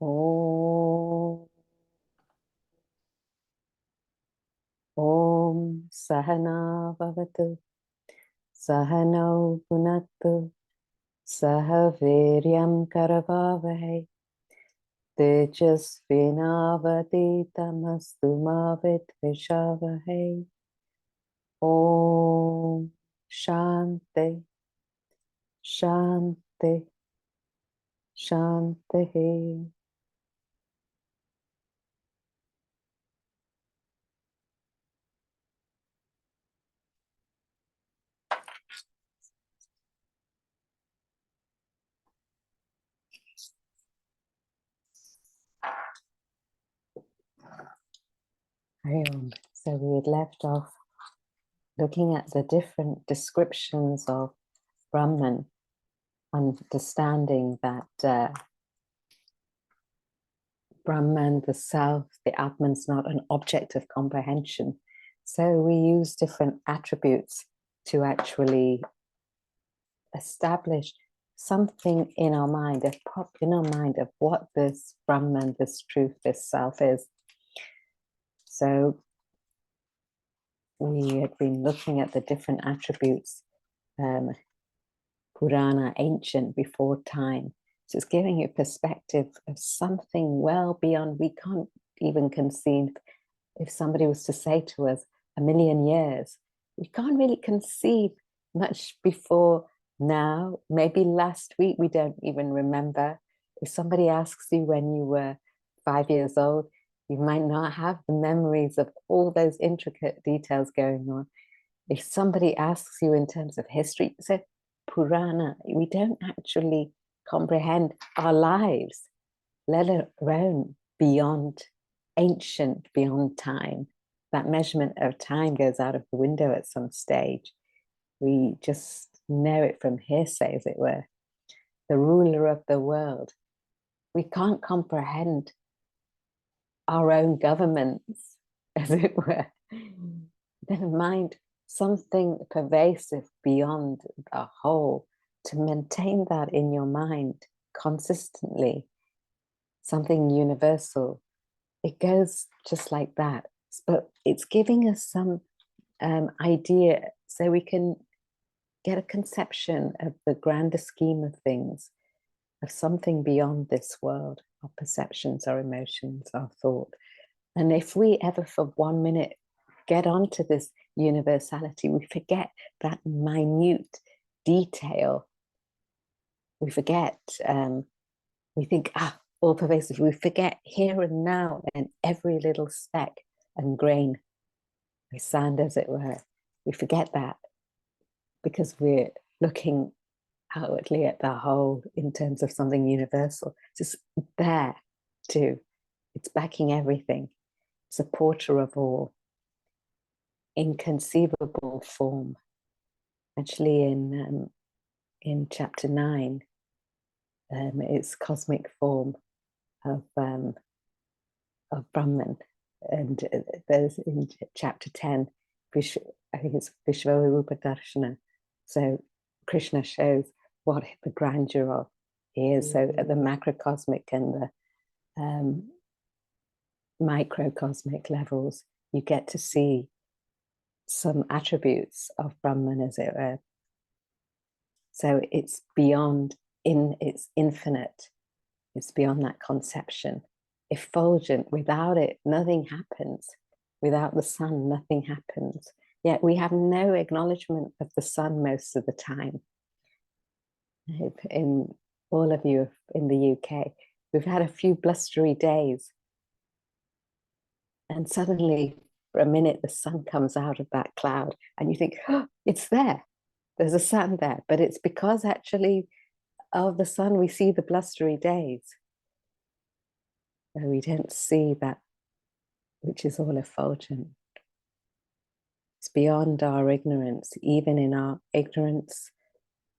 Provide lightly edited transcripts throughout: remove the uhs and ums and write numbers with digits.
Om Om Sahana Bhavatu Sahano Punatu Sahaviryam Karavavahe Tejasvinavaditamastu Mavitvishavahai. Om Shanti Shanti Shanti. So we had left off looking at the different descriptions of Brahman, understanding that Brahman, the self, the Atman's not an object of comprehension. So we use different attributes to actually establish something in our mind, a prop in our mind of what this Brahman, this truth, this self is. So we had been looking at the different attributes, Purana, ancient, before time. So it's giving you perspective of something well beyond, we can't even conceive. If somebody was to say to us 1,000,000 years, we can't really conceive much before now. Maybe last week, we don't even remember. If somebody asks you when you were 5 years old, you might not have the memories of all those intricate details going on. If somebody asks you in terms of history, so Purana, we don't actually comprehend our lives, let alone beyond ancient, beyond time. That measurement of time goes out of the window at some stage. We just know it from hearsay, as it were. The ruler of the world. We can't comprehend our own governments, as it were. Never mind something pervasive beyond the whole. To maintain that in your mind consistently, something universal, it goes just like that. But it's giving us some idea so we can get a conception of the grander scheme of things, of something beyond this world, our perceptions, our emotions, our thought. And if we ever for 1 minute get onto this universality, we forget that minute detail. We forget, we think, all pervasive. We forget here and now and every little speck and grain of sand, as it were. We forget that because we're looking outwardly at the whole in terms of something universal. It's just there too. It's backing everything, supporter of all, inconceivable form. Actually, in chapter 9, it's cosmic form of Brahman, and there's in chapter 10, I think it's Vishvarupa Darshana. So Krishna shows what the grandeur of is. So at the macrocosmic and the microcosmic levels, you get to see some attributes of Brahman, as it were. So it's beyond, it's infinite. It's beyond that conception. Effulgent, without it, nothing happens. Without the sun, nothing happens. Yet we have no acknowledgement of the sun most of the time. In all of you in the UK, we've had a few blustery days. And suddenly, for a minute, the sun comes out of that cloud and you think, oh, it's there. There's a sun there. But it's because actually of the sun, we see the blustery days. We don't see that which is all effulgent. It's beyond our ignorance, even in our ignorance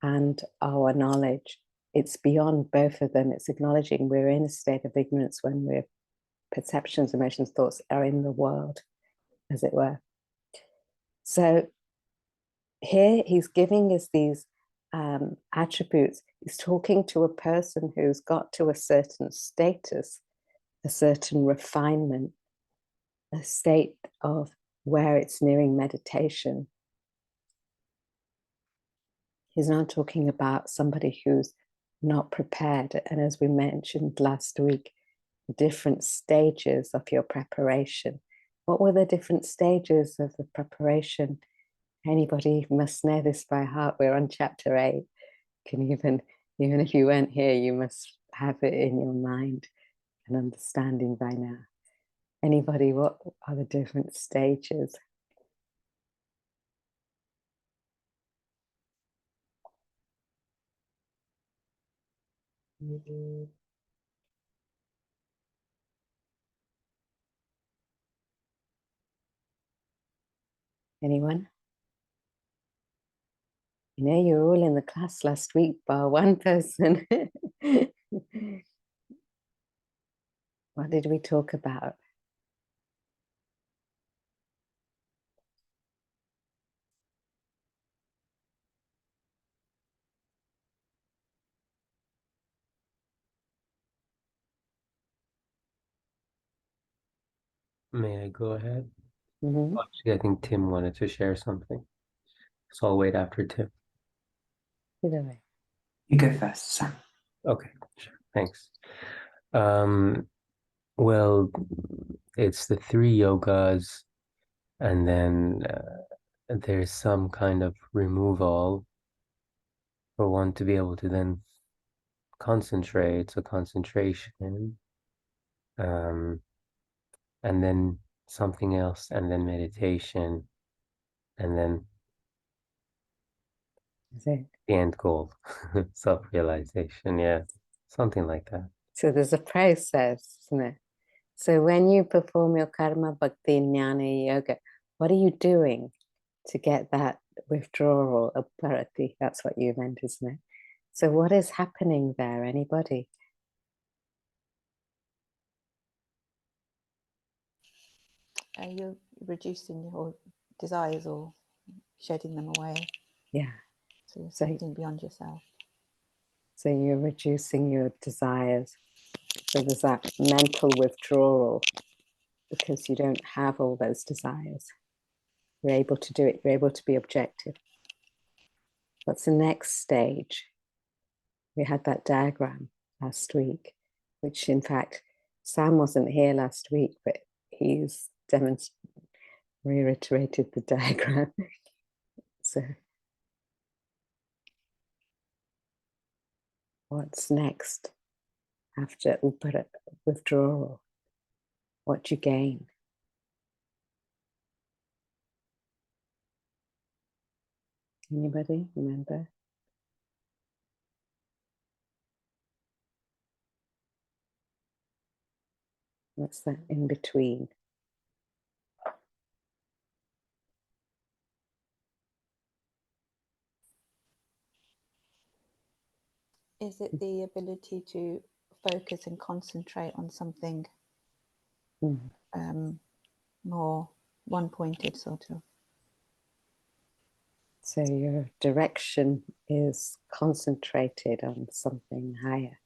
and our knowledge. It's beyond both of them. It's acknowledging we're in a state of ignorance when we're perceptions, emotions, thoughts are in the world, as it were. So here he's giving us these attributes. He's talking to a person who's got to a certain status, a certain refinement, a state of where it's nearing meditation. He's not talking about somebody who's not prepared. And as we mentioned last week, different stages of your preparation. What were the different stages of the preparation? Anybody must know this by heart. We're on chapter 8. Can even if you weren't here, you must have it in your mind and understanding by now. Anybody, what are the different stages? Anyone? You know, you were all in the class last week, bar one person. What did we talk about? May I go ahead? Mm-hmm. Actually, I think Tim wanted to share something, so I'll wait after Tim. Either way. You go first, Sam. Okay, sure. Thanks. Well, it's the 3 yogas, and then there's some kind of removal for one to be able to then concentrate, so concentration, and then something else, and then meditation, and then the end goal, self-realization, yeah, something like that. So there's a process, isn't it? So when you perform your karma, bhakti, jnana, yoga, what are you doing to get that withdrawal of parati? That's what you meant, isn't it? So what is happening there? Anybody? You're reducing your desires or shedding them away. Yeah. So you're something beyond yourself. So you're reducing your desires. So there's that mental withdrawal because you don't have all those desires. You're able to do it. You're able to be objective. What's the next stage? We had that diagram last week, which in fact, Sam wasn't here last week, but he's reiterated the diagram. So what's next after withdrawal? What do you gain? Anybody remember? What's that in between? Is it the ability to focus and concentrate on something more one-pointed, sort of? So your direction is concentrated on something higher.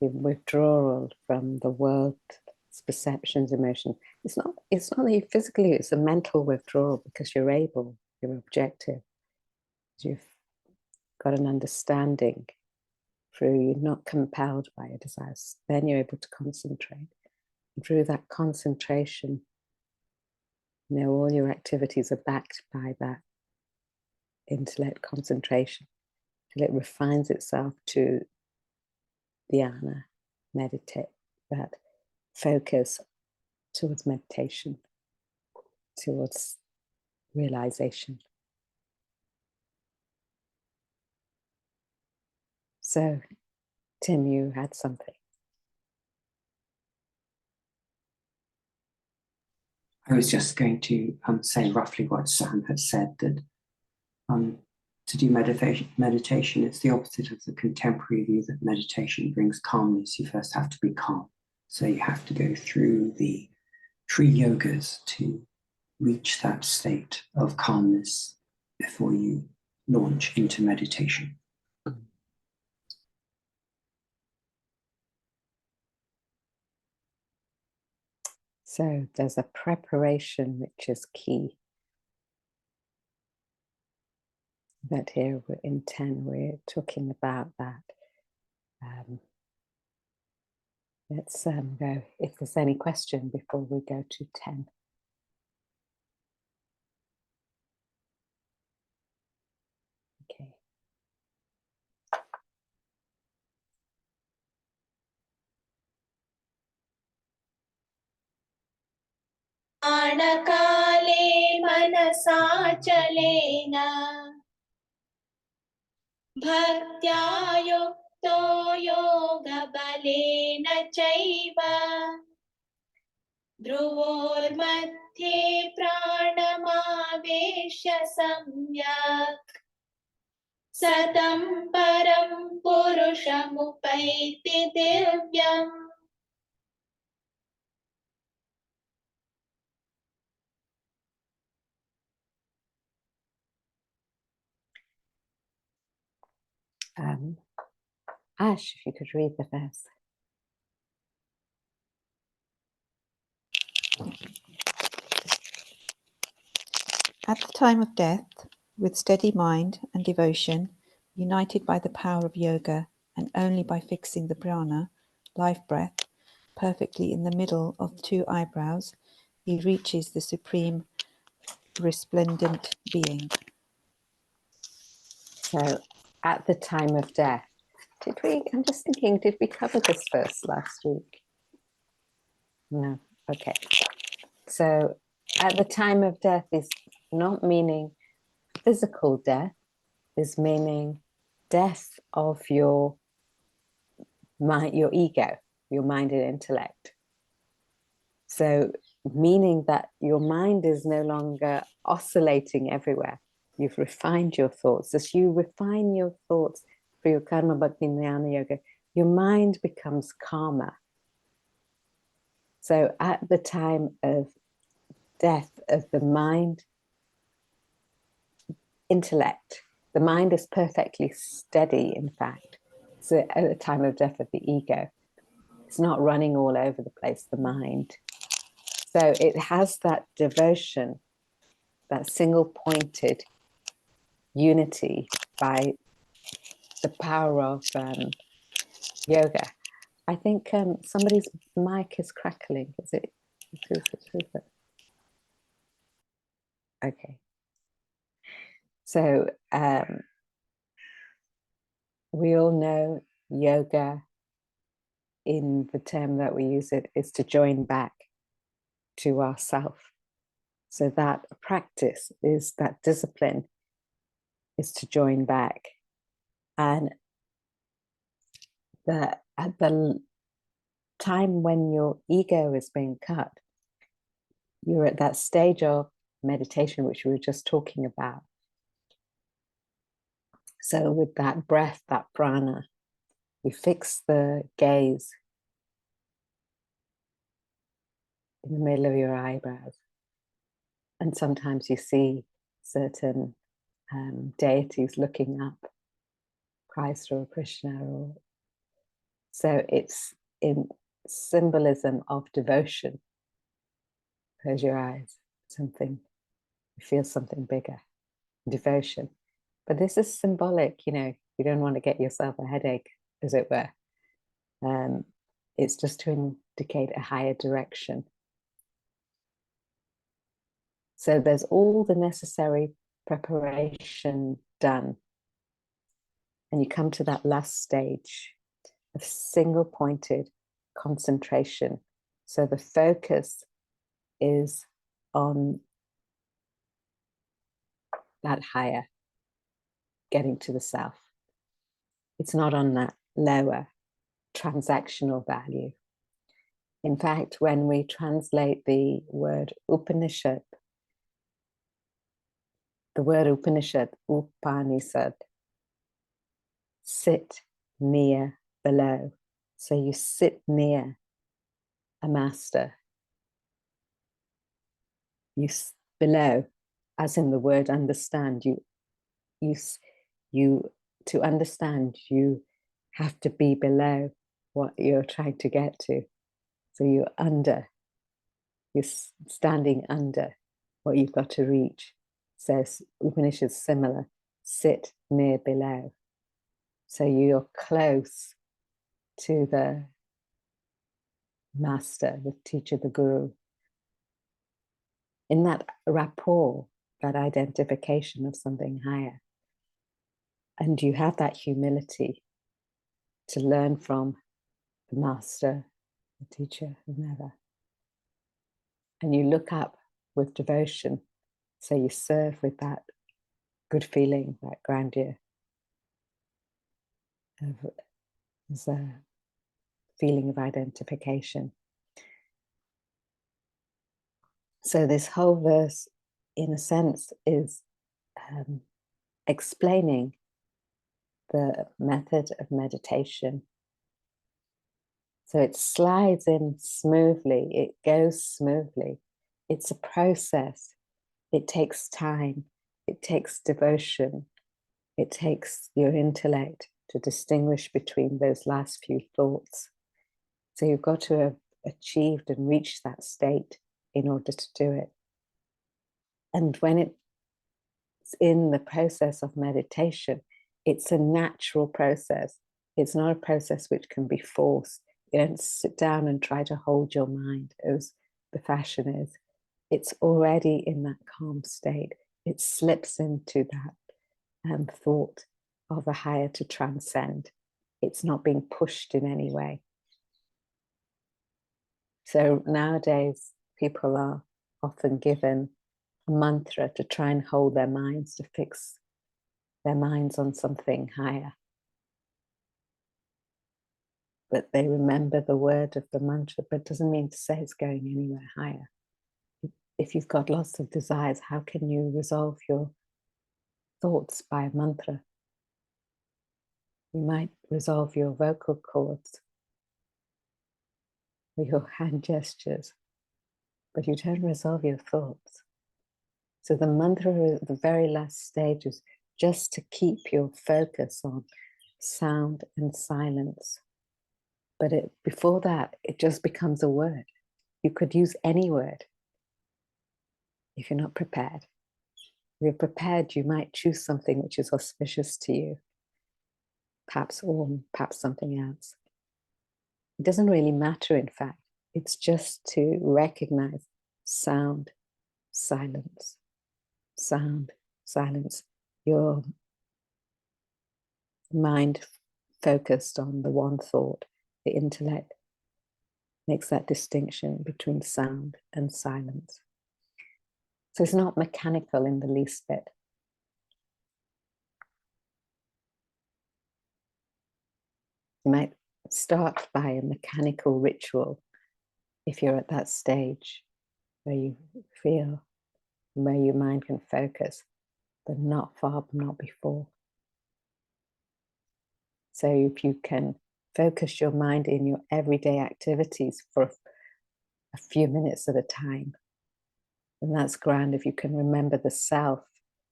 Your withdrawal from the world's perceptions, emotions. It's not physically, it's a mental withdrawal because you're objective. You've got an understanding through, you're not compelled by your desires. Then you're able to concentrate. And through that concentration, all your activities are backed by that intellect concentration till it refines itself to dhyana, meditate, that focus towards meditation, towards realization. So, Tim, you had something. I was just going to say roughly what Sam had said, that to do meditation, it's the opposite of the contemporary view that meditation brings calmness. You first have to be calm. So you have to go through the 3 yogas to reach that state of calmness before you launch into meditation. So there's a preparation which is key. But here in 10, we're talking about that. Let's go, if there's any question before we go to 10. Okay. काले मनसा चलेन भक्त्या युक्तो योगबलेन चैव भ्रुवोर्मध्ये प्राणमावेश्य सम्यक् सतं परं पुरुषमुपैति दिव्यम्. Ash, if you could read the verse. At the time of death, with steady mind and devotion, united by the power of yoga and only by fixing the prana, life breath, perfectly in the middle of 2 eyebrows, he reaches the supreme resplendent being. So at the time of death, I'm just thinking, did we cover this verse last week? No, okay. So at the time of death is not meaning physical death, is meaning death of your mind, your ego, your mind and intellect. So meaning that your mind is no longer oscillating everywhere. You've refined your thoughts. As you refine your thoughts for your karma bhakti jnana yoga, your mind becomes calmer. So at the time of death of the mind, intellect, the mind is perfectly steady, in fact. So at the time of death of the ego, it's not running all over the place, the mind. So it has that devotion, that single-pointed unity by the power of yoga. I think somebody's mic is crackling. Is it? Okay. So we all know yoga, in the term that we use it, is to join back to ourself. So that practice is, that discipline is to join back. And at the time when your ego is being cut, you're at that stage of meditation, which we were just talking about. So with that breath, that prana, you fix the gaze in the middle of your eyebrows. And sometimes you see certain deities looking up, Christ or Krishna. So it's in symbolism of devotion. Close your eyes, you feel something bigger, devotion. But this is symbolic, you don't want to get yourself a headache, as it were. It's just to indicate a higher direction. So there's all the necessary preparation done. And you come to that last stage of single-pointed concentration. So the focus is on that higher, getting to the self. It's not on that lower transactional value. In fact, when we translate the word Upanishad, the word Upanishad, Upanishad, sit near below. So you sit near a master. You below, as in the word understand, you you to understand, you have to be below what you're trying to get to. So you're standing under what you've got to reach. So Upanishad is similar, sit near below. So you're close to the master, the teacher, the guru. In that rapport, that identification of something higher. And you have that humility to learn from the master, the teacher, whomever. And you look up with devotion. So you serve with that good feeling, that grandeur. There's a feeling of identification. So this whole verse, in a sense, is explaining the method of meditation. So it slides in smoothly, it goes smoothly. It's a process. It takes time, it takes devotion, it takes your intellect to distinguish between those last few thoughts. So you've got to have achieved and reached that state in order to do it. And when it's in the process of meditation, it's a natural process. It's not a process which can be forced. You don't sit down and try to hold your mind as the fashion is. It's already in that calm state. It slips into that thought of a higher to transcend. It's not being pushed in any way. So nowadays, people are often given a mantra to try and hold their minds, to fix their minds on something higher. But they remember the word of the mantra, but it doesn't mean to say it's going anywhere higher. If you've got lots of desires, how can you resolve your thoughts by a mantra? You might resolve your vocal cords with your hand gestures, but you don't resolve your thoughts. So the mantra at the very last stage is just to keep your focus on sound and silence. But before that, it just becomes a word. You could use any word if you're not prepared. If you're prepared, you might choose something which is auspicious to you. Perhaps Om, perhaps something else. It doesn't really matter, in fact. It's just to recognize sound, silence, sound, silence. Your mind focused on the one thought, the intellect makes that distinction between sound and silence. So it's not mechanical in the least bit. You might start by a mechanical ritual if you're at that stage where you feel, where your mind can focus, but not before. So if you can focus your mind in your everyday activities for a few minutes at a time, and that's grand. If you can remember the self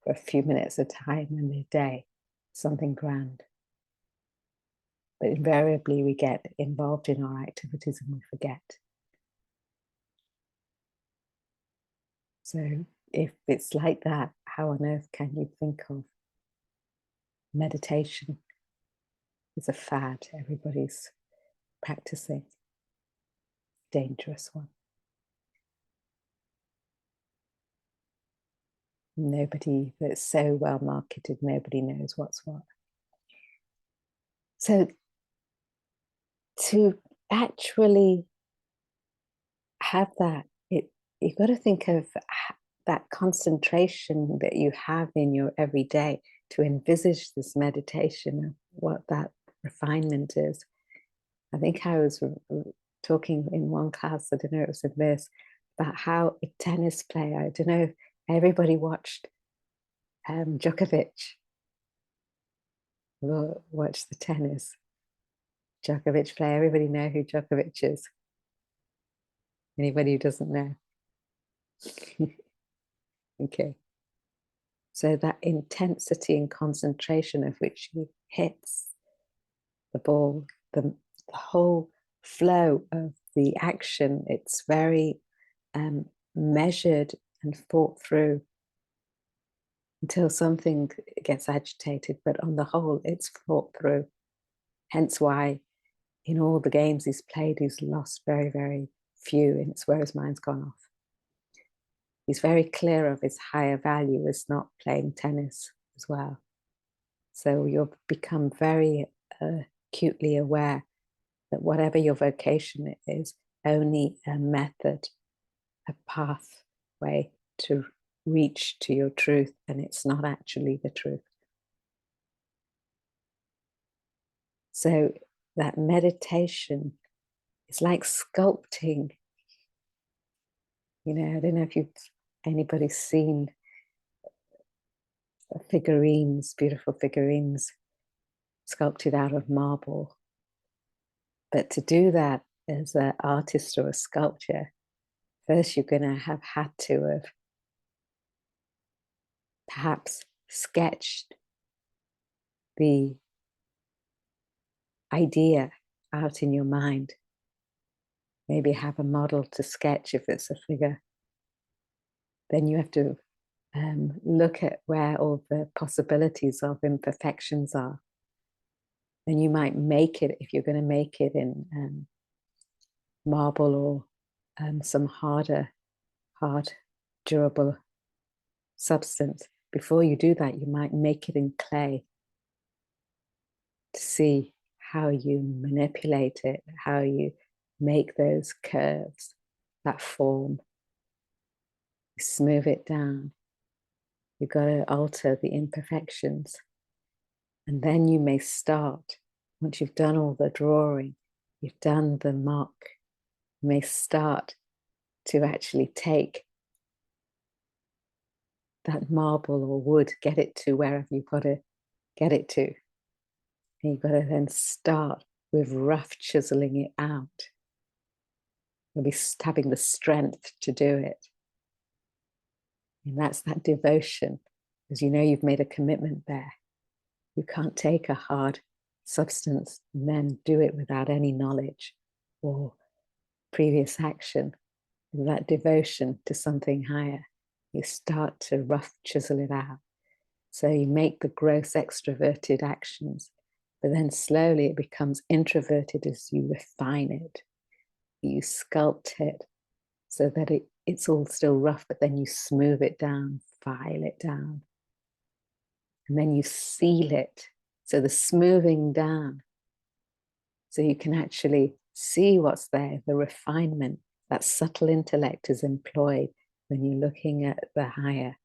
for a few minutes at a time in the day, something grand. But invariably we get involved in our activities and we forget. So if it's like that, how on earth can you think of meditation? It's a fad everybody's practicing. Dangerous one. Nobody, that's so well marketed, nobody knows what's what. So to actually have that, you've got to think of that concentration that you have in your everyday to envisage this meditation of what that refinement is. I think I was talking in one class, I don't know, it was in this, about how a tennis player, I don't know, everybody watched Djokovic. Watch the tennis. Djokovic player, everybody know who Djokovic is. Anybody who doesn't know? Okay. So that intensity and concentration of which he hits the ball, the whole flow of the action, it's very measured and thought through until something gets agitated, but on the whole, it's thought through. Hence why in all the games he's played, he's lost very, very few, and it's where his mind's gone off. He's very clear of his higher value as not playing tennis as well. So you'll become very acutely aware that whatever your vocation is, only a method, a pathway to reach to your truth, and it's not actually the truth. So that meditation is like sculpting. You know, I don't know if anybody's seen figurines, beautiful figurines sculpted out of marble. But to do that as an artist or a sculptor, first you're going to have had to have perhaps sketched the idea out in your mind. Maybe have a model to sketch if it's a figure. Then you have to look at where all the possibilities of imperfections are. Then you might make it, if you're going to make it in marble or some hard, durable substance. Before you do that, you might make it in clay to see how you manipulate it, how you make those curves, that form. You smooth it down. You've got to alter the imperfections. And then you may start, once you've done all the drawing, you've done the mock, you may start to actually take that marble or wood, get it to wherever you've got to get it to. And you've got to then start with rough chiseling it out. You'll be having the strength to do it. And that's that devotion, because you know you've made a commitment there. You can't take a hard substance and then do it without any knowledge or previous action. And that devotion to something higher, you start to rough chisel it out. So you make the gross extroverted actions, but then slowly it becomes introverted as you refine it. You sculpt it so that it's all still rough, but then you smooth it down, file it down. And then you seal it. So the smoothing down, so you can actually see what's there, the refinement, that subtle intellect is employed when you're looking at the higher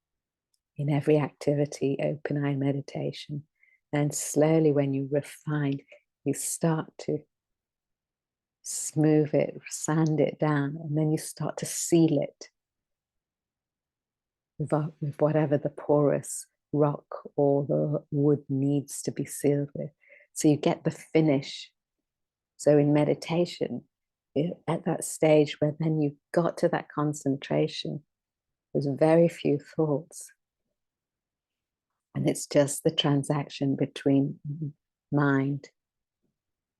in every activity, open eye meditation. And slowly when you refine, you start to smooth it, sand it down, and then you start to seal it with whatever the porous rock or the wood needs to be sealed with. So you get the finish. So in meditation, at that stage where then you've got to that concentration, there's very few thoughts. And it's just the transaction between mind,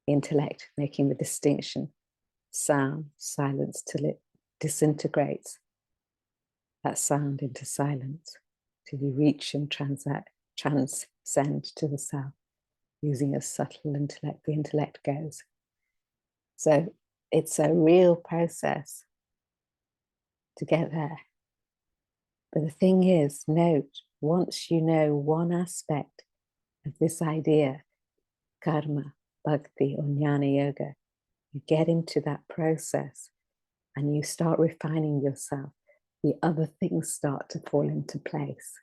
intellect, making the distinction, sound, silence, till it disintegrates that sound into silence, till you reach and transcend to the self, using a subtle intellect. The intellect goes. So it's a real process to get there. But the thing is, note, once you know one aspect of this idea, karma, bhakti, or jnana yoga, you get into that process and you start refining yourself, the other things start to fall into place.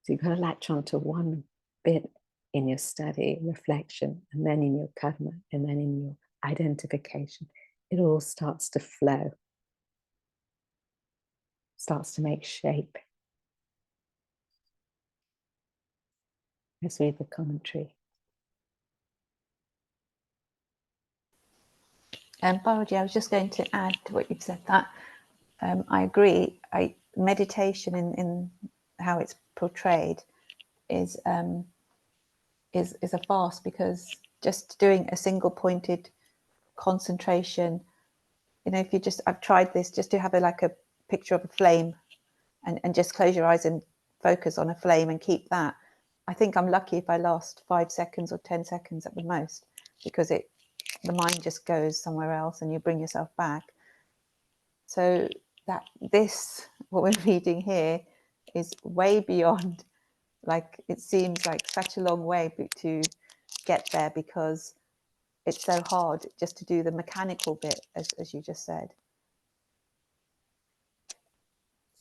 So you've got to latch onto one bit in your study, reflection, and then in your karma, and then in your identification. It all starts to flow, starts to make shape. Let's read the commentary. Balaji, I was just going to add to what you've said, that I agree. meditation in how it's portrayed is a farce, because just doing a single pointed concentration, you know, if you just, I've tried this, just to have like a picture of a flame and just close your eyes and focus on a flame and keep that. I think I'm lucky if I last 5 seconds or 10 seconds at the most, because the mind just goes somewhere else and you bring yourself back. So that what we're reading here is way beyond, like, it seems like such a long way to get there, because it's so hard just to do the mechanical bit, as you just said.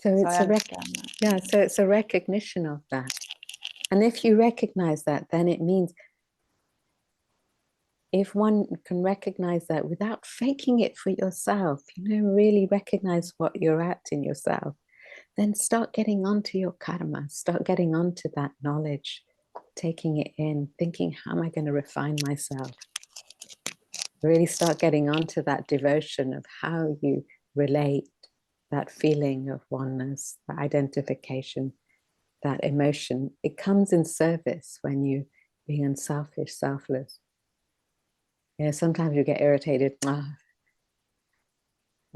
So So it's I understand that. so it's a recognition of that. And if you recognize that, then it means, if one can recognize that without faking it for yourself, you know, really recognize what you're at in yourself, then start getting onto your karma, start getting onto that knowledge, taking it in, thinking, how am I going to refine myself? Really start getting onto that devotion of how you relate, that feeling of oneness, the identification, that emotion. It comes in service when you being unselfish, selfless. You know, sometimes you get irritated. I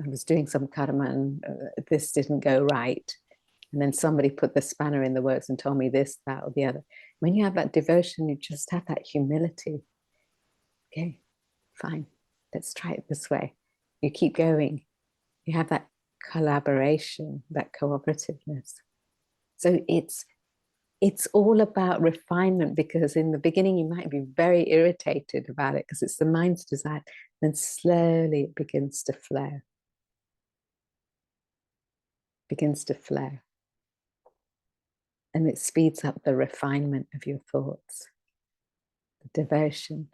was doing some karma and this didn't go right. And then somebody put the spanner in the works and told me this, that, or the other. When you have that devotion, you just have that humility. Okay, fine, let's try it this way. You keep going. You have that collaboration, that cooperativeness. So it's all about refinement, because in the beginning you might be very irritated about it because it's the mind's desire. Then slowly it begins to flow. Begins to flow. And it speeds up the refinement of your thoughts, the devotion.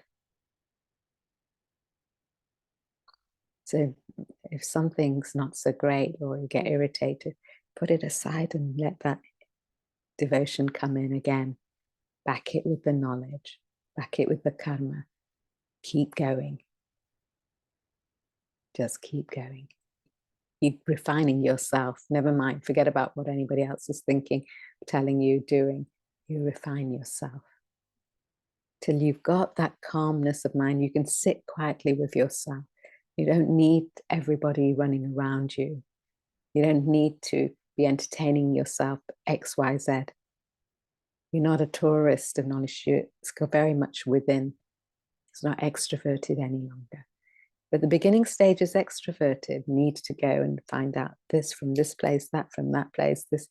So if something's not so great or you get irritated, put it aside and let that devotion come in again. Back it with the knowledge, back it with the karma. Keep going. Just keep going. Keep refining yourself. Never mind, forget about what anybody else is thinking, telling you, doing. You refine yourself till you've got that calmness of mind. You can sit quietly with yourself. You don't need everybody running around you. You don't need to be entertaining yourself, X, Y, Z. You're not a tourist of knowledge. It's very much within. It's not extroverted any longer. But the beginning stage is extroverted, need to go and find out this from this place, that from that place, this,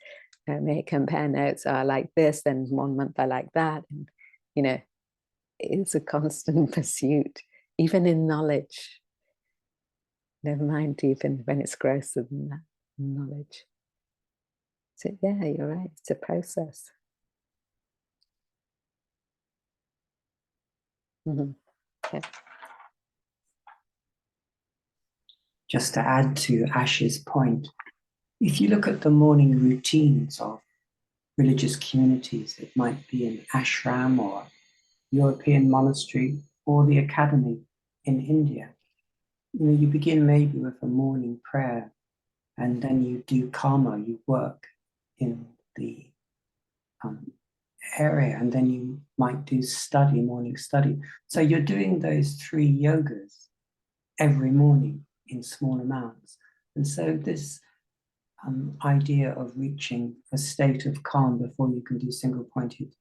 may compare notes, I like this, then 1 month I like that. And, you know, it's a constant pursuit, even in knowledge. Never mind even when it's grosser than that, knowledge. So yeah, you're right, it's a process. Mm-hmm. Yeah. Just to add to Ash's point, if you look at the morning routines of religious communities, it might be an ashram or European monastery or the academy in India. You know, you begin maybe with a morning prayer, and then you do karma, you work in the area, and then you might do study, morning study. So you're doing those 3 yogas every morning in small amounts. And so this idea of reaching a state of calm before you can do single-pointed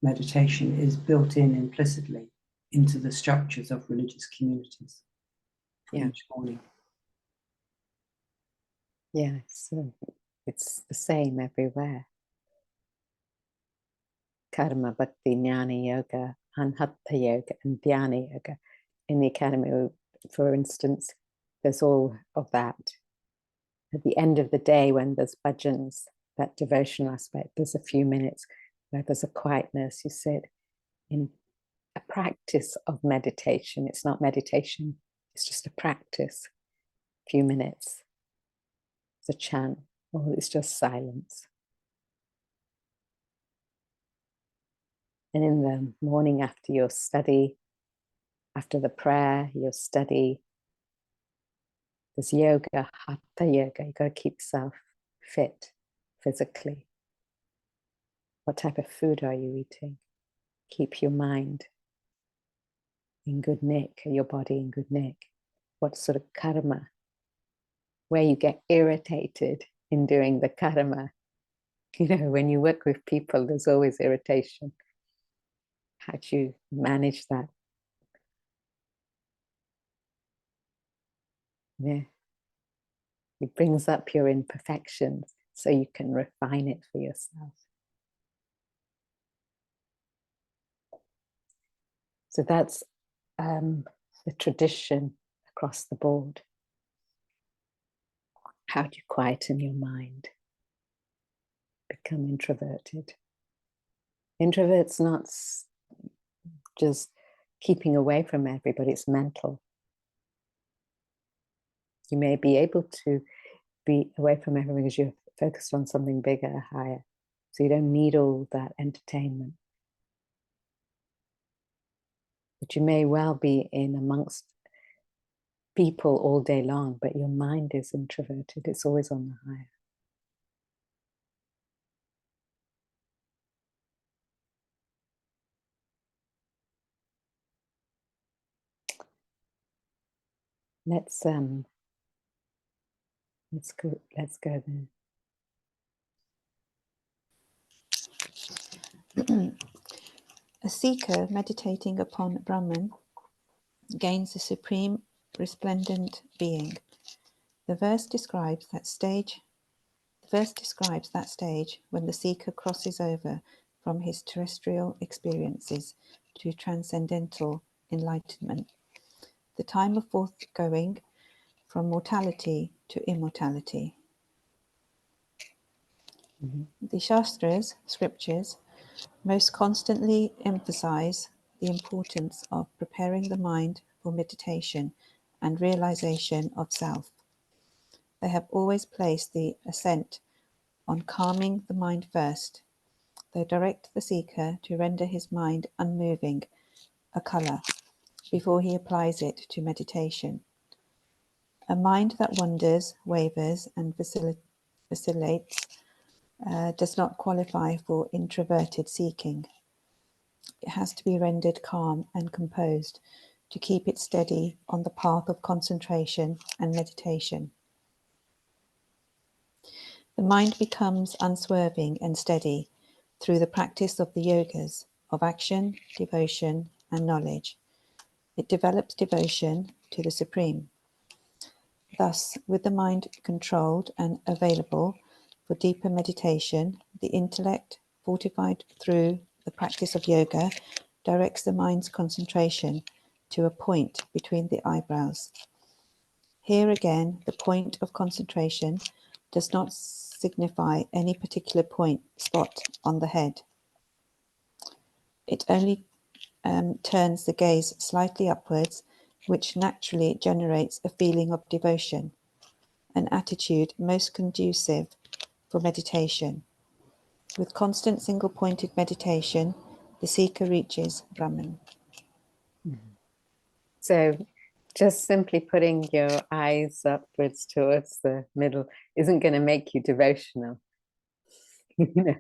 meditation is built in implicitly into the structures of religious communities for each morning. Yeah, it's the same everywhere. Karma, Bhakti, Jnana Yoga, and Hatha Yoga, and Dhyana Yoga. In the academy, for instance, there's all of that. At the end of the day, when there's bhajans, that devotional aspect, there's a few minutes where there's a quietness. You sit in a practice of meditation. It's not meditation, it's just a practice. A few minutes. It's a chant, or it's just silence. And in the morning after your study, after the prayer, your study, there's yoga, hatha yoga. You've got to keep yourself fit. physically? What type of food are you eating? Keep your mind in good nick, your body in good nick. What sort of karma? Where you get irritated in doing the karma. You know, when you work with people, there's always irritation. How do you manage that? Yeah. It brings up your imperfections so you can refine it for yourself. So that's the tradition across the board. How do you quieten your mind? Become introverted. Introvert's not just keeping away from everybody, it's mental. You may be able to be away from everyone because you're focused on something bigger, higher. So you don't need all that entertainment. But you may well be in amongst people all day long, but your mind is introverted. It's always on the higher. Let's go there. A seeker meditating upon Brahman gains a supreme resplendent being. The verse describes that stage when the seeker crosses over from his terrestrial experiences to transcendental enlightenment, the time of forthgoing from mortality to immortality. The Shastras, scriptures, most constantly emphasize the importance of preparing the mind for meditation and realization of self. They have always placed the accent on calming the mind first. They direct the seeker to render his mind unmoving, akala, before he applies it to meditation. A mind that wanders, wavers, and vacillates does not qualify for introverted seeking. It has to be rendered calm and composed to keep it steady on the path of concentration and meditation. The mind becomes unswerving and steady through the practice of the yogas of action, devotion, and knowledge. It develops devotion to the Supreme. Thus, with the mind controlled and available for deeper meditation, the intellect, fortified through the practice of yoga, directs the mind's concentration to a point between the eyebrows. Here again, the point of concentration does not signify any particular spot on the head. It only turns the gaze slightly upwards, which naturally generates a feeling of devotion, an attitude most conducive for meditation. With constant single-pointed meditation, the seeker reaches Brahman. So just simply putting your eyes upwards towards the middle isn't going to make you devotional. You know,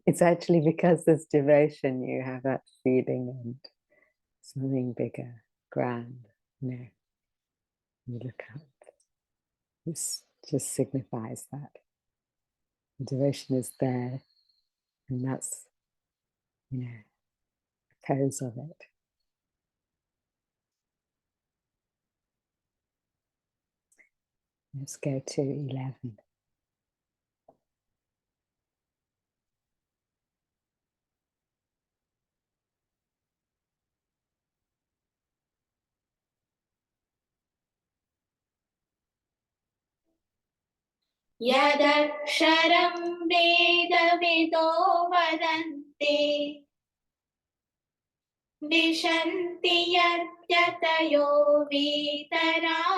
it's actually because there's devotion you have that feeling and something bigger, grand. You know, you look up. This just signifies that the devotion is there, and that's, you know, a pose of it. Let's go to 11. यदक्षरं वेदविदो वदन्ति विशन्ति यद्यतयो वीतरागाः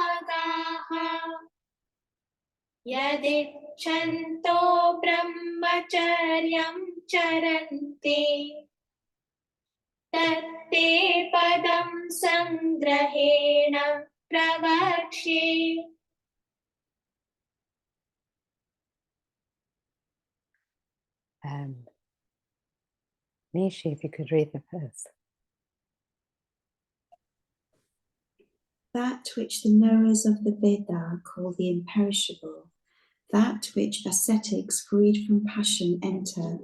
यदिच्छन्तो ब्रह्मचर्यं चरन्ति तत्ते पदं संग्रहेण प्रवक्ष्ये. Nishi, if you could read the verse. That which the knowers of the Veda call the imperishable, that which ascetics freed from passion enter,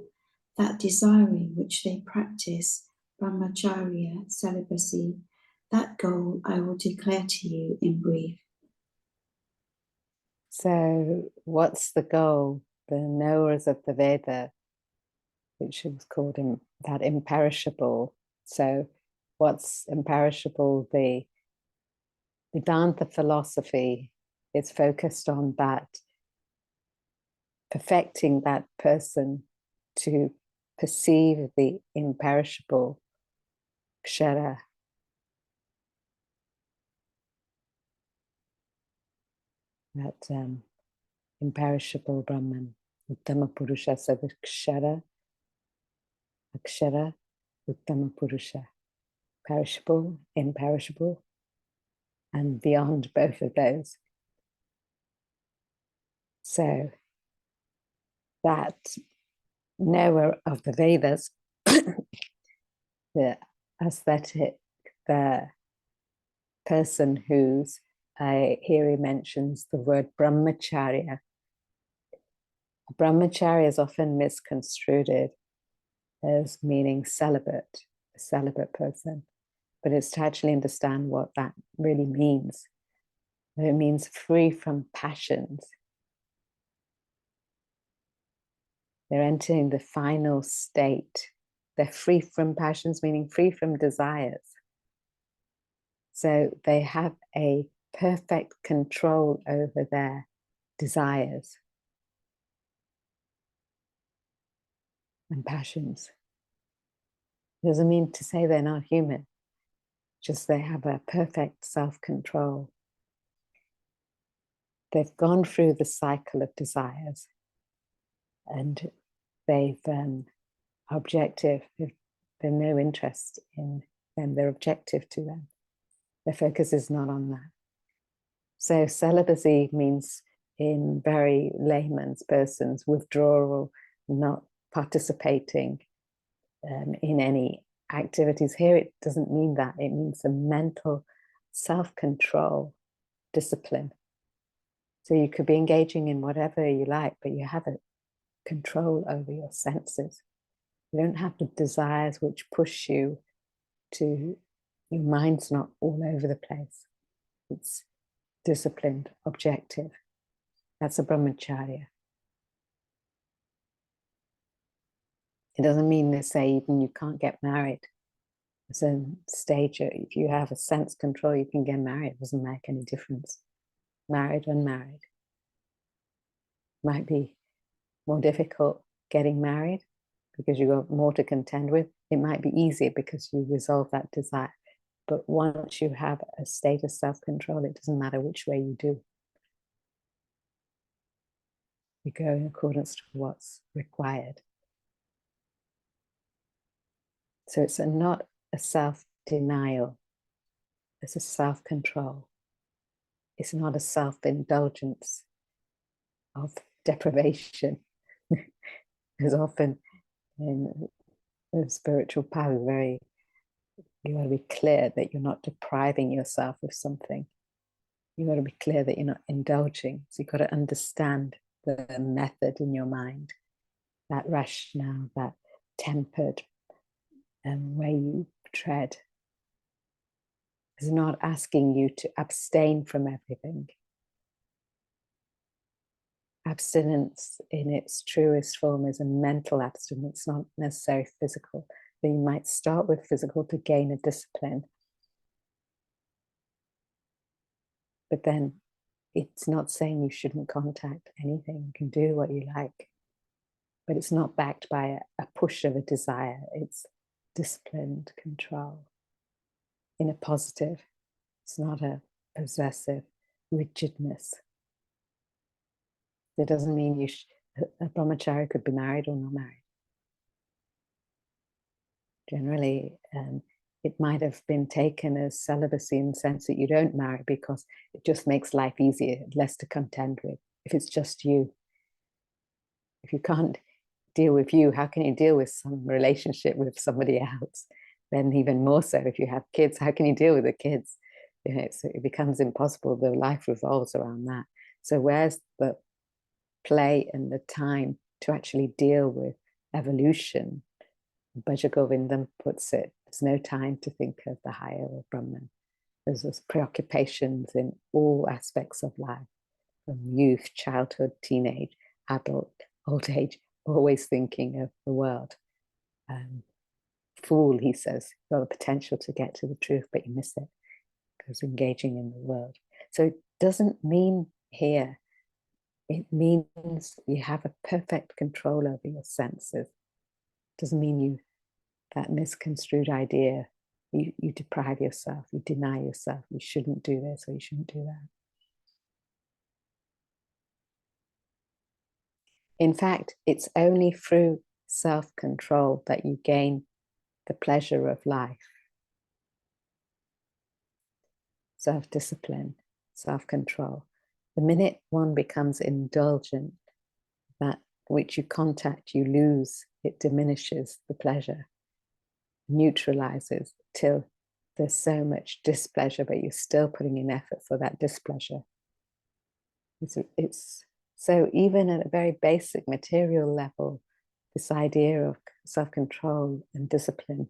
that desiring which they practice, Brahmacharya, celibacy, that goal I will declare to you in brief. So what's the goal? The knowers of the Veda, which is called that imperishable. So what's imperishable? The Vedanta philosophy is focused on that, perfecting that person to perceive the imperishable kshara. That imperishable Brahman, Uttama Purusha, so the kshara, akshara, Uttama Purusha, perishable, imperishable, and beyond both of those. So that knower of the Vedas, the aesthetic, the person who's, here he mentions the word Brahmacharya. Brahmacharya is often misconstrued as meaning celibate, a celibate person, but it's to actually understand what that really means. It means free from passions. They're entering the final state. They're free from passions, meaning free from desires. So they have a perfect control over their desires and passions. It doesn't mean to say they're not human, just they have a perfect self-control. They've gone through the cycle of desires and they've objective, they've no interest in them, they're objective to them. Their focus is not on that. So celibacy means, in very layman's person's, withdrawal, not participating in any activities. Here it doesn't mean that. It means a mental self-control, discipline. So you could be engaging in whatever you like, but you have a control over your senses. You don't have the desires which push you to, your mind's not all over the place. It's disciplined, objective. That's a brahmacharya. It doesn't mean they say even you can't get married. It's a stage, if you have a sense control, you can get married. It doesn't make any difference. Married, unmarried. Might be more difficult getting married because you've got more to contend with. It might be easier because you resolve that desire. But once you have a state of self-control, it doesn't matter which way you do. You go in accordance to what's required. So it's not a self-denial, it's a self-control. It's not a self-indulgence of deprivation. As often in the spiritual path, you got to be clear that you're not depriving yourself of something. You got to be clear that you're not indulging. So you've got to understand the method in your mind, that rationale, that tempered way you tread. Is not asking you to abstain from everything. Abstinence in its truest form is a mental abstinence, not necessarily physical. But you might start with physical to gain a discipline. But then it's not saying you shouldn't contact anything. You can do what you like. But it's not backed by a push of a desire. It's disciplined control in a positive. It's not a possessive rigidness. It doesn't mean a brahmachari could be married or not married. Generally, it might have been taken as celibacy in the sense that you don't marry because it just makes life easier, less to contend with. If it's just you, if you can't deal with you, how can you deal with some relationship with somebody else? Then even more so, if you have kids, how can you deal with the kids? You know, it becomes impossible. The life revolves around that. So where's the play and the time to actually deal with evolution? Bhajagovindam puts it, there's no time to think of the higher or Brahman. There's those preoccupations in all aspects of life, from youth, childhood, teenage, adult, old age, always thinking of the world. Fool, he says, you've got the potential to get to the truth, but you miss it because engaging in the world. So it doesn't mean here, it means you have a perfect control over your senses. It doesn't mean you, that misconstrued idea, you deprive yourself, you deny yourself, you shouldn't do this or you shouldn't do that. In fact, it's only through self-control that you gain the pleasure of life. Self-discipline, self-control. The minute one becomes indulgent, that which you contact, you lose, it diminishes the pleasure, neutralizes till there's so much displeasure, but you're still putting in effort for that displeasure. It's so even at a very basic material level, this idea of self-control and discipline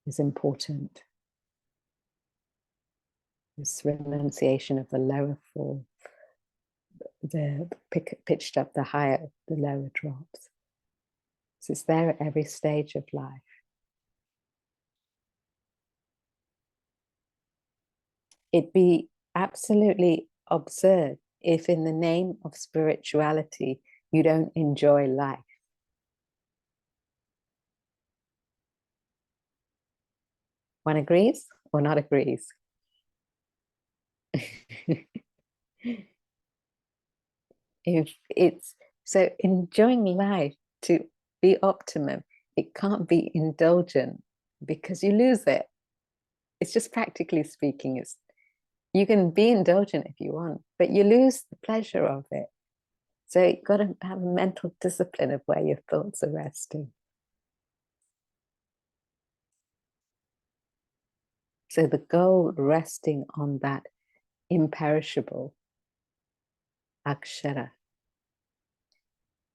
is important. This renunciation of the lower form, the pitched up, the higher, the lower drops. So it's there at every stage of life. It'd be absolutely absurd if in the name of spirituality, you don't enjoy life. One agrees or not agrees? If it's so enjoying life to be optimum, it can't be indulgent because you lose it. It's just practically speaking, it's you can be indulgent if you want, but you lose the pleasure of it. So you've got to have a mental discipline of where your thoughts are resting. So the goal resting on that imperishable akshara.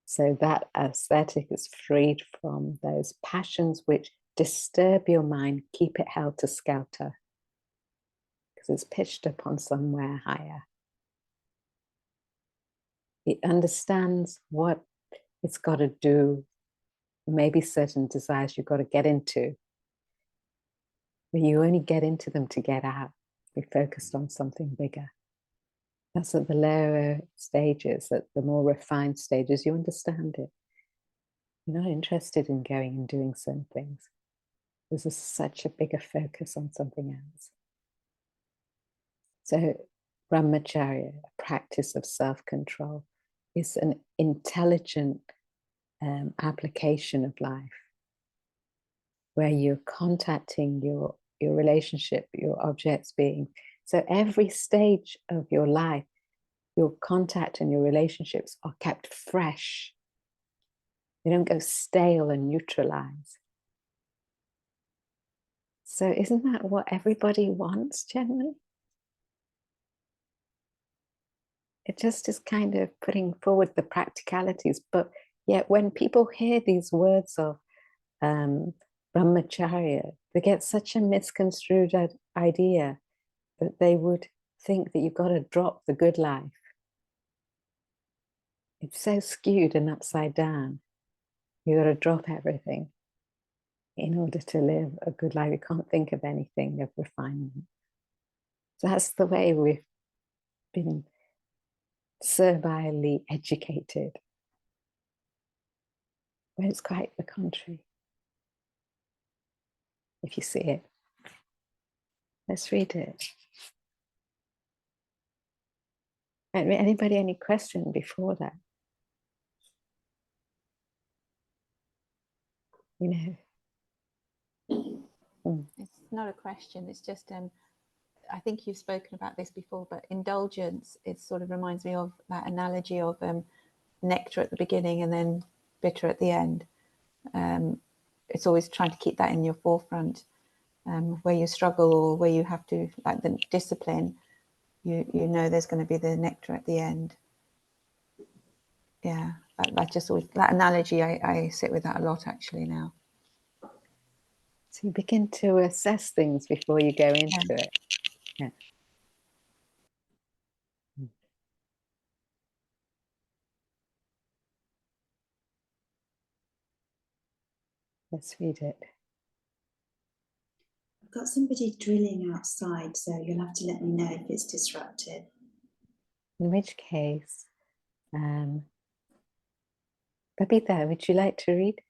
So that aesthetic is freed from those passions which disturb your mind, keep it held to skelter, because it's pitched upon somewhere higher. It understands what it's got to do, maybe certain desires you've got to get into, but you only get into them to get out. Be focused on something bigger. That's at the lower stages. At the more refined stages, you understand it. You're not interested in going and doing certain things. There's such a bigger focus on something else. So Brahmacharya, a practice of self-control, is an intelligent application of life, where you're contacting your relationship, your objects being. So every stage of your life, your contact and your relationships are kept fresh. They don't go stale and neutralize. So isn't that what everybody wants generally? It just is kind of putting forward the practicalities. But yet when people hear these words of Brahmacharya, they get such a misconstrued idea that they would think that you've got to drop the good life. It's so skewed and upside down. You've got to drop everything in order to live a good life. You can't think of anything of refinement. So that's the way we've been servilely educated. But it's quite the contrary. If you see it. Let's read it. Anybody, any question before that? You know. It's not a question, it's just I think you've spoken about this before, but indulgence, it sort of reminds me of that analogy of nectar at the beginning and then bitter at the end. It's always trying to keep that in your forefront. Where you struggle or where you have to, like the discipline, you know there's going to be the nectar at the end. Yeah, that just always, that analogy, I sit with that a lot actually now. So you begin to assess things before you go into it. Yeah. Let's read it. I've got somebody drilling outside, so you'll have to let me know if it's disruptive. In which case, Babita, would you like to read?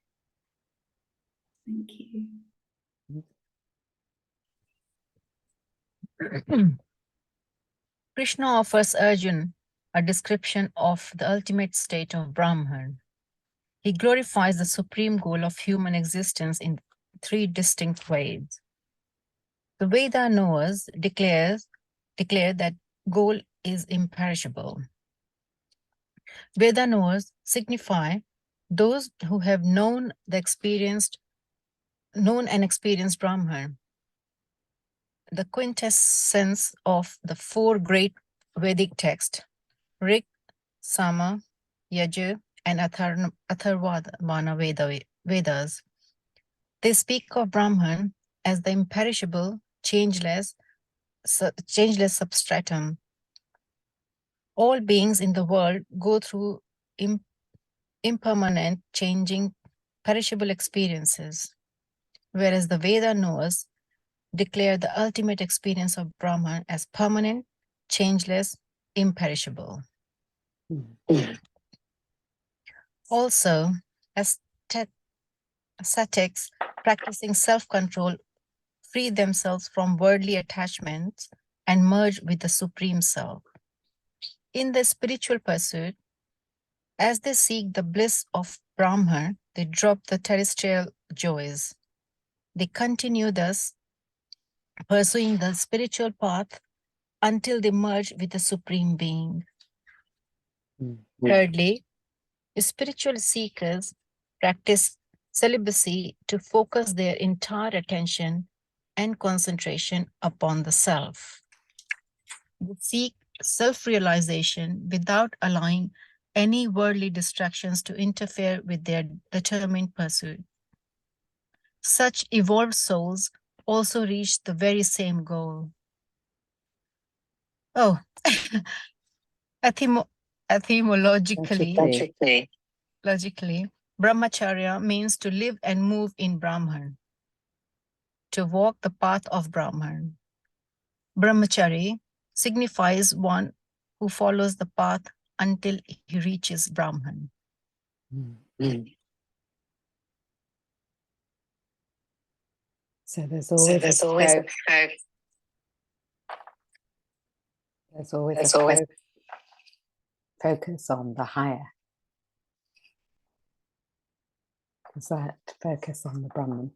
Thank you. Krishna offers Arjuna a description of the ultimate state of Brahman. He glorifies the supreme goal of human existence in three distinct ways. The Veda knowers declare that goal is imperishable. Veda knowers signify those who have known and experienced Brahman, the quintessence of the four great Vedic texts, Rig, Sama, Yajur, and Atharvana Vedas. They speak of Brahman as the imperishable, changeless substratum. All beings in the world go through impermanent, changing, perishable experiences, whereas the Veda knowers declare the ultimate experience of Brahman as permanent, changeless, imperishable. Also, ascetics practicing self-control free themselves from worldly attachments and merge with the Supreme Self. In the spiritual pursuit, as they seek the bliss of Brahman, they drop the terrestrial joys. They continue thus pursuing the spiritual path until they merge with the Supreme Being. Thirdly, spiritual seekers practice celibacy to focus their entire attention and concentration upon the self. They seek self-realization without allowing any worldly distractions to interfere with their determined pursuit. Such evolved souls also reach the very same goal. Oh, etymologically, Brahmacharya means to live and move in Brahman, to walk the path of Brahman. Brahmachari signifies one who follows the path until he reaches Brahman. So there's always a focus on the higher. Is that focus on the Brahman?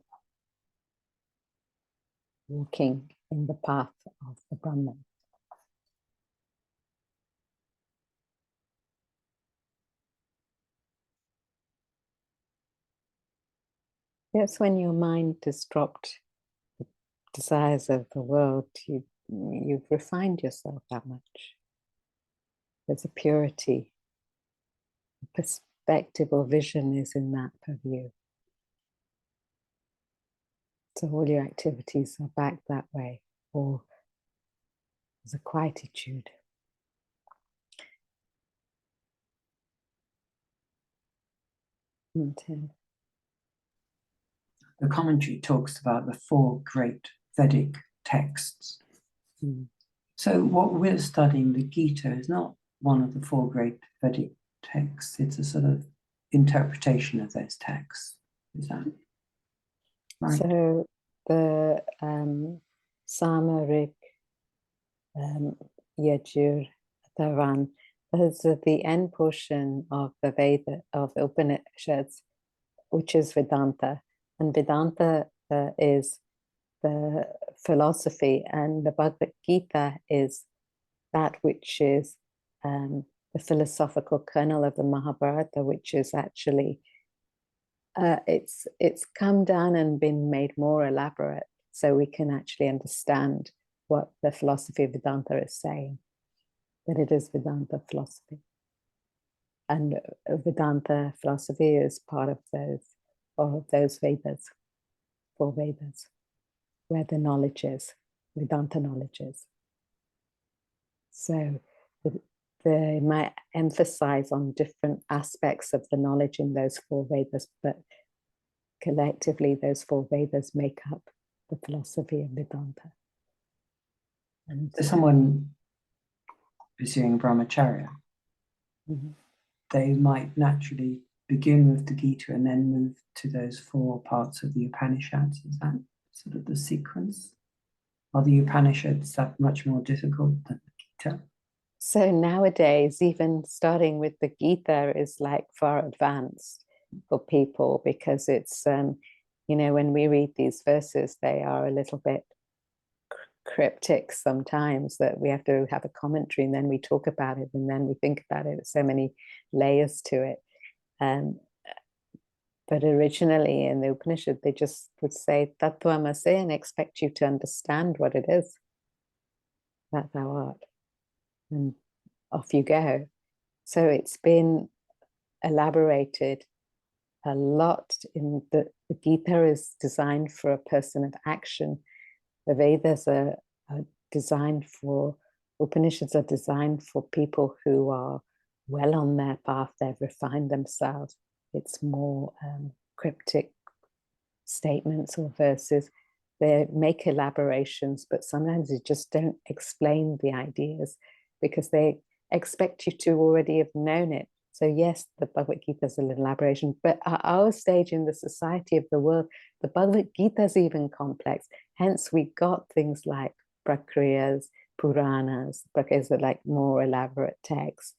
Walking in the path of the Brahman. Yes, when your mind has dropped the desires of the world, you've refined yourself that much. There's a purity. Perspective or vision is in that of you. So all your activities are back that way, or there's a quietude. The commentary talks about the four great Vedic texts. So what we're studying, the Gita, is not one of the four great Vedic texts. It's a sort of interpretation of those texts. Is that right? So the Sama, Yajur, Atharvan, those are the end portion of the Veda, of Upanishads, which is Vedanta. And Vedanta is the philosophy, and the Bhagavad Gita is that which is the philosophical kernel of the Mahabharata, which is actually It's come down and been made more elaborate, so we can actually understand what the philosophy of Vedanta is saying. That it is Vedanta philosophy, and Vedanta philosophy is part of those Vedas, 4 Vedas, where the knowledge is, Vedanta knowledge is. So they might emphasize on different aspects of the knowledge in those 4 Vedas, but collectively those 4 Vedas make up the philosophy of Vedanta. And So someone pursuing Brahmacharya, they might naturally begin with the Gita and then move to those 4 parts of the Upanishads. Is that sort of the sequence? Are the Upanishads that much more difficult than the Gita? so nowadays, even starting with the Gita is like far advanced for people, because it's, when we read these verses, they are a little bit cryptic sometimes, that we have to have a commentary and then we talk about it and then we think about it. There's so many layers to it. But originally in the Upanishad, they just would say Tattvamasi and expect you to understand what it is that thou art. And off you go. So it's been elaborated a lot. In the Gita is designed for a person of action. The Vedas are designed for, Upanishads are designed for people who are well on their path, they've refined themselves. It's more cryptic statements or verses. They make elaborations, but sometimes they just don't explain the ideas because they expect you to already have known it. So yes, the Bhagavad Gita is an elaboration, but at our stage in the society of the world, the Bhagavad Gita is even complex. Hence, we got things like Prakriyas, Puranas. Prakriyas are like more elaborate texts.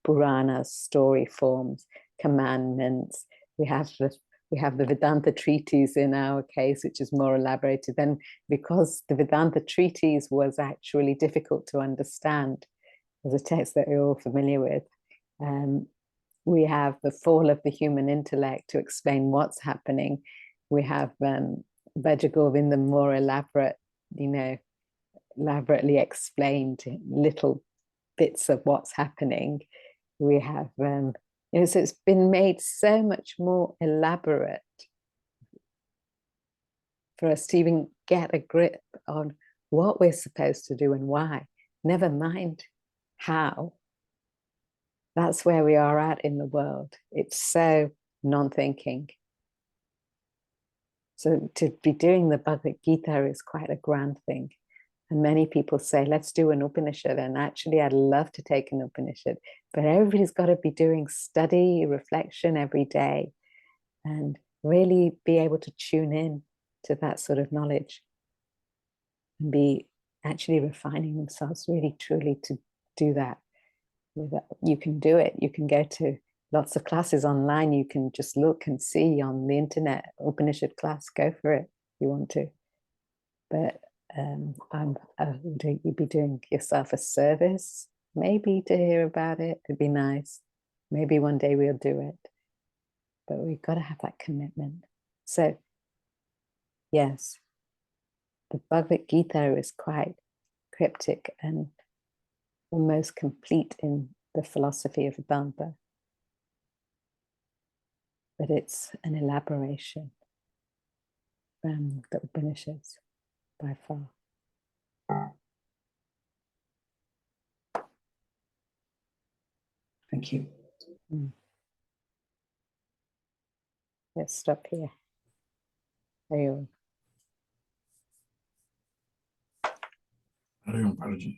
Puranas, story forms, commandments. We have the Vedanta treatise in our case, which is more elaborated. Then, because the Vedanta treatise was actually difficult to understand, as a text that we're all familiar with, we have the fall of the human intellect to explain what's happening. We have Bhajagovinda, more elaborate, elaborately explained little bits of what's happening. We have, so it's been made so much more elaborate for us to even get a grip on what we're supposed to do and why, never mind how. That's where we are at in the world. It's so non-thinking. So to be doing the Bhagavad Gita is quite a grand thing. And many people say, let's do an Upanishad. And actually, I'd love to take an Upanishad. But everybody's got to be doing study, reflection every day, and really be able to tune in to that sort of knowledge and be actually refining themselves really, truly to do that. You can do it. You can go to lots of classes online. You can just look and see on the internet, Upanishad class, go for it if you want to. But you'd be doing yourself a service, maybe, to hear about it. It'd be nice. Maybe one day we'll do it. But we've got to have that commitment. So, yes, the Bhagavad Gita is quite cryptic and almost complete in the philosophy of Vedanta. But it's an elaboration from the Upanishads by far. Thank you. Let's stop here. Hariom. Hariom Paraji.